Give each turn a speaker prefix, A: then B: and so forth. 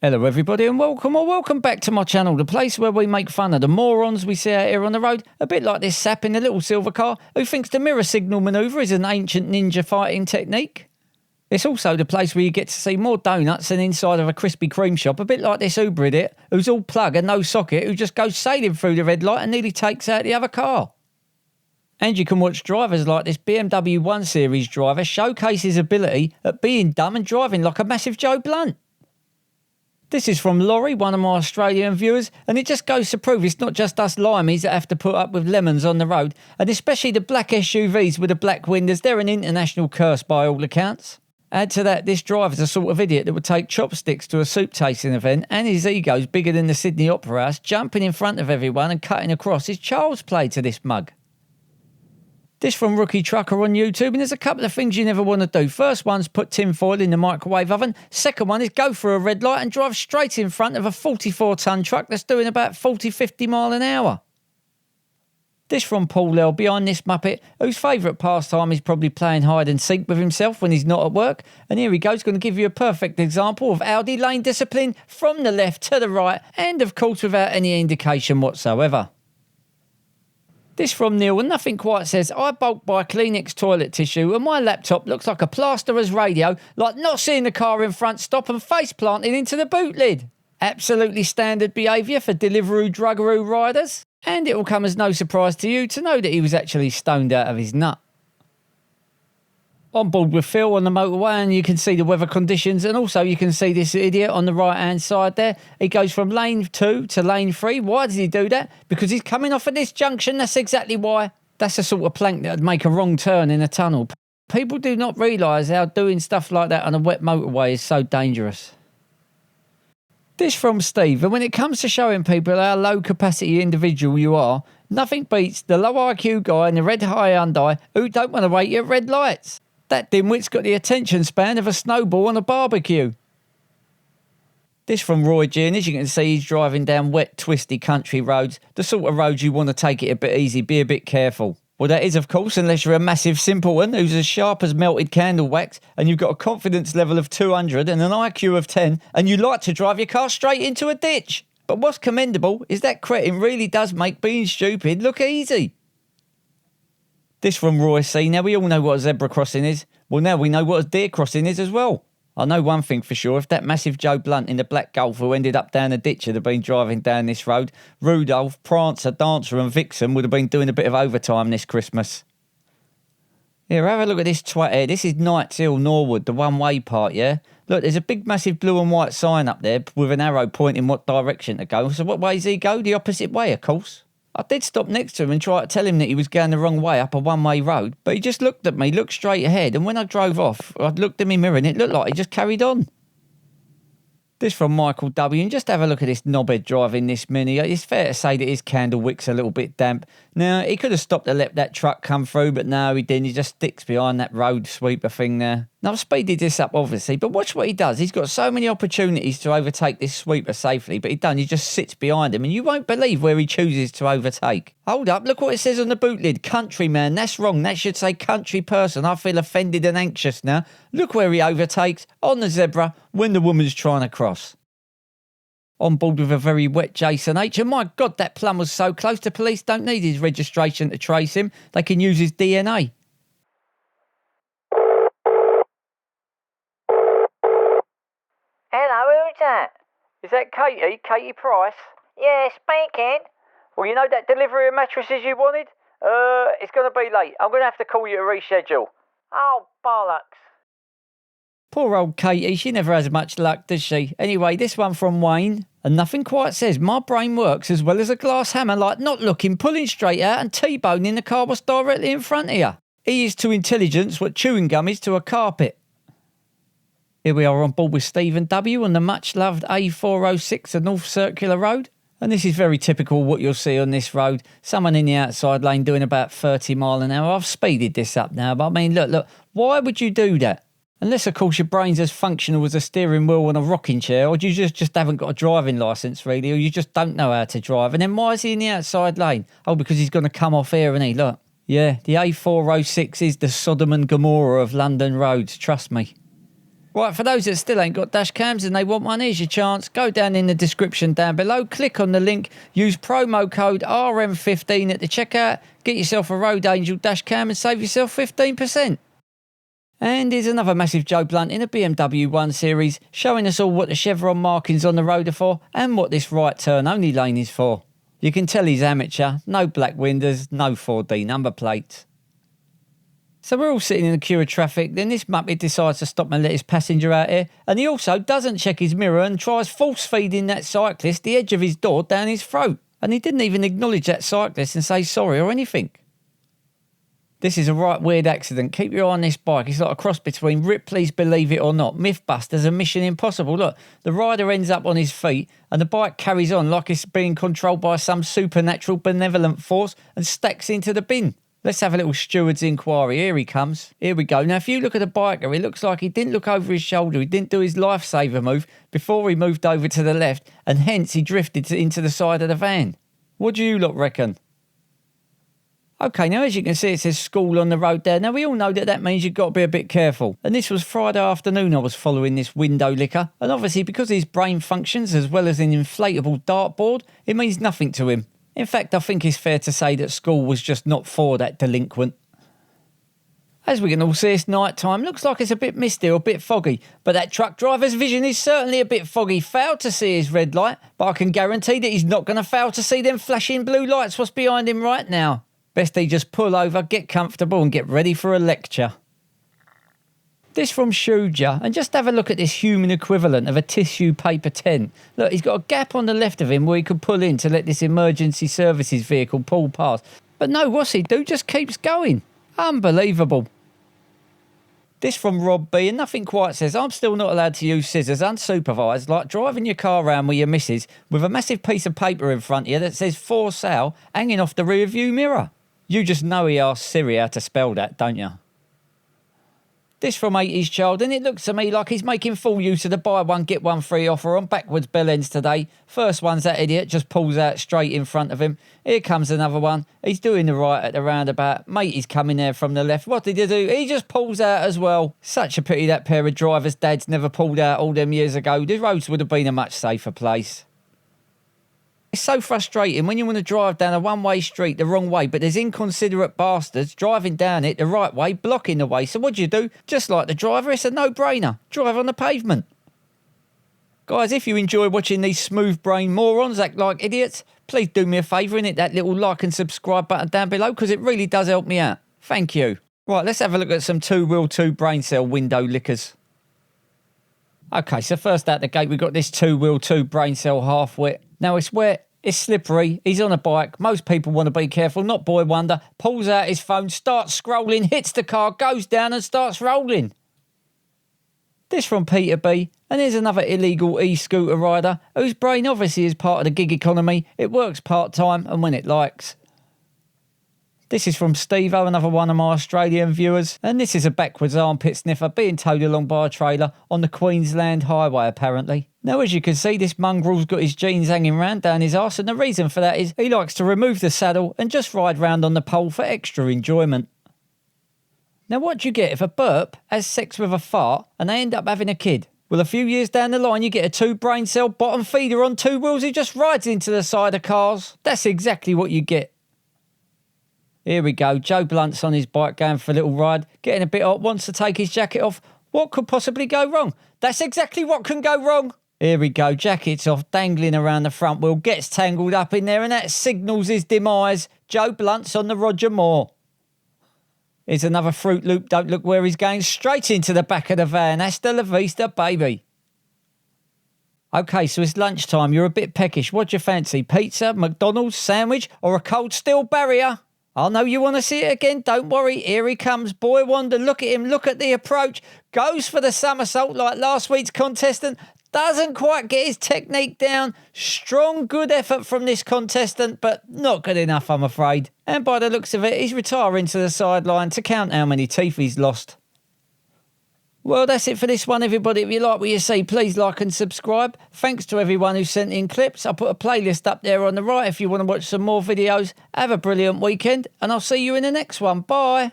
A: Hello everybody and welcome back to my channel, the place where we make fun of the morons we see out here on the road, a bit like this sap in a little silver car who thinks the mirror signal manoeuvre is an ancient ninja fighting technique. It's also the place where you get to see more donuts than inside of a Krispy Kreme shop, a bit like this Uber idiot who's all plug and no socket, who just goes sailing through the red light and nearly takes out the other car. And you can watch drivers like this BMW 1 Series driver showcase his ability at being dumb and driving like a massive Joe Blunt. This is from Laurie, one of my Australian viewers, and it just goes to prove it's not just us limeys that have to put up with lemons on the road, and especially the black SUVs with the black windows. They're an international curse by all accounts. Add to that, this driver's the sort of idiot that would take chopsticks to a soup tasting event, and his ego's bigger than the Sydney Opera House, jumping in front of everyone and cutting across his child's play to this mug. This from Rookie Trucker on YouTube, and there's a couple of things you never want to do. First one's put tinfoil in the microwave oven. Second one is go through a red light and drive straight in front of a 44-tonne truck that's doing about 40-50 mile an hour. This from Paul L, behind this muppet, whose favourite pastime is probably playing hide and seek with himself when he's not at work. And here he goes, going to give you a perfect example of Audi lane discipline from the left to the right, and of course without any indication whatsoever. This from Neil, and nothing quite says, I bulk buy Kleenex toilet tissue and my laptop looks like a plasterer's radio, like not seeing the car in front stop and face planting into the boot lid. Absolutely standard behaviour for Deliveroo Druggeroo riders. And it will come as no surprise to you to know that he was actually stoned out of his nut. On board with Phil on the motorway, and you can see the weather conditions, and also you can see this idiot on the right hand side there. He goes from lane 2 to lane 3. Why does he do that? Because he's coming off at this junction. That's exactly why. That's the sort of plank that would make a wrong turn in a tunnel. People do not realise how doing stuff like that on a wet motorway is so dangerous. This from Steve, and when it comes to showing people how low capacity individual you are, nothing beats the low IQ guy in the red Hyundai who don't want to wait at red lights. That dimwit's got the attention span of a snowball on a barbecue. This from Roy G, and as you can see, he's driving down wet, twisty country roads, the sort of roads you want to take it a bit easy, be a bit careful. Well, that is, of course, unless you're a massive simpleton who's as sharp as melted candle wax, and you've got a confidence level of 200 and an IQ of 10, and you like to drive your car straight into a ditch. But what's commendable is that cretin really does make being stupid look easy. This from Roy C. Now, we all know what a zebra crossing is. Well, now we know what a deer crossing is as well. I know one thing for sure. If that massive Joe Blunt in the black Golf who ended up down a ditch had been driving down this road, Rudolph, Prancer, Dancer and Vixen would have been doing a bit of overtime this Christmas. Here, have a look at this twat here. This is Knights Hill, Norwood, the one-way part, yeah? Look, there's a big, massive blue and white sign up there with an arrow pointing what direction to go. So what way does he go? The opposite way, of course. I did stop next to him and try to tell him that he was going the wrong way up a one-way road, but he just looked at me, looked straight ahead, and when I drove off, I looked in my mirror and it looked like he just carried on. This from Michael W, and just have a look at this knobhead driving this Mini. It's fair to say that his candle wick's a little bit damp. Now, he could have stopped to let that truck come through, but no, he didn't. He just sticks behind that road sweeper thing there. Now, I've speeded this up, obviously, but watch what he does. He's got so many opportunities to overtake this sweeper safely, but he just sits behind him, and you won't believe where he chooses to overtake. Hold up, look what it says on the boot lid. Countryman, that's wrong. That should say country person. I feel offended and anxious now. Look where he overtakes, on the zebra, when the woman's trying to cross. On board with a very wet Jason H. And my God, that plum was so close, the police don't need his registration to trace him. They can use his DNA.
B: Hello, who's that?
A: Is that Katie? Katie Price?
B: Yeah, speaking.
A: Well, you know that delivery of mattresses you wanted? It's going to be late. I'm going to have to call you to reschedule.
B: Oh, bollocks.
A: Poor old Katie, she never has much luck, does she? Anyway, this one from Wayne, and nothing quite says, my brain works as well as a glass hammer, like not looking, pulling straight out and T-boning the car was directly in front of you. He is to intelligence what chewing gum is to a carpet. Here we are on board with Stephen W on the much-loved A406, the North Circular Road. And this is very typical of what you'll see on this road. Someone in the outside lane doing about 30 mile an hour. I've speeded this up now, but I mean, look, why would you do that? Unless, of course, your brain's as functional as a steering wheel on a rocking chair, or you just haven't got a driving licence, really, or you just don't know how to drive. And then why is he in the outside lane? Oh, because he's going to come off here, isn't he? Look. Yeah, the A406 is the Sodom and Gomorrah of London roads, trust me. Right, for those that still ain't got dash cams and they want one, here's your chance. Go down in the description down below, click on the link, use promo code RM15 at the checkout, get yourself a Road Angel dash cam and save yourself 15%. And here's another massive Joe Blunt in a BMW 1 Series, showing us all what the chevron markings on the road are for and what this right turn only lane is for. You can tell he's amateur, no black windows, no 4D number plates. So we're all sitting in a queue of traffic, then this muppet decides to stop and let his passenger out here, and he also doesn't check his mirror and tries force feeding that cyclist the edge of his door down his throat. And he didn't even acknowledge that cyclist and say sorry or anything. This is a right weird accident. Keep your eye on this bike. It's like a cross between Ripley's Believe It or Not, Mythbusters and Mission Impossible. Look, the rider ends up on his feet and the bike carries on like it's being controlled by some supernatural benevolent force and stacks into the bin. Let's have a little steward's inquiry. Here he comes. Here we go. Now, if you look at the biker, it looks like he didn't look over his shoulder. He didn't do his lifesaver move before he moved over to the left, and hence he drifted into the side of the van. What do you lot reckon? Okay, now as you can see, it says school on the road there. Now, we all know that means you've got to be a bit careful. And this was Friday afternoon I was following this window licker. And obviously, because his brain functions as well as an inflatable dartboard, it means nothing to him. In fact, I think it's fair to say that school was just not for that delinquent. As we can all see, it's night time. Looks like it's a bit misty or a bit foggy, but that truck driver's vision is certainly a bit foggy. Failed to see his red light, but I can guarantee that he's not going to fail to see them flashing blue lights what's behind him right now. Best he just pull over, get comfortable and get ready for a lecture. This from Shuja, and just have a look at this human equivalent of a tissue paper tent. Look, he's got a gap on the left of him where he could pull in to let this emergency services vehicle pull past. But no, what's he do? Just keeps going. Unbelievable. This from Rob B, and nothing quite says, I'm still not allowed to use scissors unsupervised, like driving your car around with your missus with a massive piece of paper in front of you that says for sale hanging off the rear view mirror. You just know he asked Siri how to spell that, don't you? This from 80s Child, and it looks to me like he's making full use of the buy one get one free offer on backwards bell ends today. First one's that idiot, just pulls out straight in front of him. Here comes another one. He's doing the right at the roundabout. Mate, he's coming there from the left. What did he do? He just pulls out as well. Such a pity that pair of drivers' dads never pulled out all them years ago. The roads would have been a much safer place. It's so frustrating when you want to drive down a one-way street the wrong way, but there's inconsiderate bastards driving down it the right way, blocking the way. So what do? Just like the driver, it's a no-brainer. Drive on the pavement. Guys, if you enjoy watching these smooth-brained morons act like idiots, please do me a favour and hit that little like and subscribe button down below because it really does help me out. Thank you. Right, let's have a look at some 2-wheel 2 brain cell window lickers. Okay, so first out the gate, we've got this 2-wheel 2 brain cell half wet. Now it's wet. It's slippery, he's on a bike, most people want to be careful, not Boy Wonder, pulls out his phone, starts scrolling, hits the car, goes down and starts rolling. This from Peter B, and here's another illegal e-scooter rider, whose brain obviously is part of the gig economy, it works part-time and when it likes. This is from Steve-O, another one of my Australian viewers, and this is a backwards armpit sniffer being towed along by a trailer on the Queensland highway apparently. Now as you can see, this mongrel's got his jeans hanging round down his arse, and the reason for that is he likes to remove the saddle and just ride round on the pole for extra enjoyment. Now what do you get if a burp has sex with a fart and they end up having a kid? Well, a few years down the line you get a 2 brain cell bottom feeder on 2 wheels who just rides into the side of cars. That's exactly what you get. Here we go, Joe Blunt's on his bike going for a little ride, getting a bit hot, wants to take his jacket off. What could possibly go wrong? That's exactly what can go wrong. Here we go, jacket's off, dangling around the front wheel, gets tangled up in there and that signals his demise. Joe Blunt's on the Roger Moore. Here's another Fruit Loop, don't look where he's going, straight into the back of the van. Hasta la vista, baby. Okay, so it's lunchtime, you're a bit peckish. What do you fancy, pizza, McDonald's, sandwich or a cold steel barrier? I know you want to see it again, don't worry, here he comes, Boy Wonder, look at him, look at the approach, goes for the somersault like last week's contestant, doesn't quite get his technique down, strong good effort from this contestant, but not good enough I'm afraid. And by the looks of it, he's retiring to the sideline to count how many teeth he's lost. Well, that's it for this one, everybody. If you like what you see, please like and subscribe. Thanks to everyone who sent in clips. I'll put a playlist up there on the right if you want to watch some more videos. Have a brilliant weekend, and I'll see you in the next one. Bye.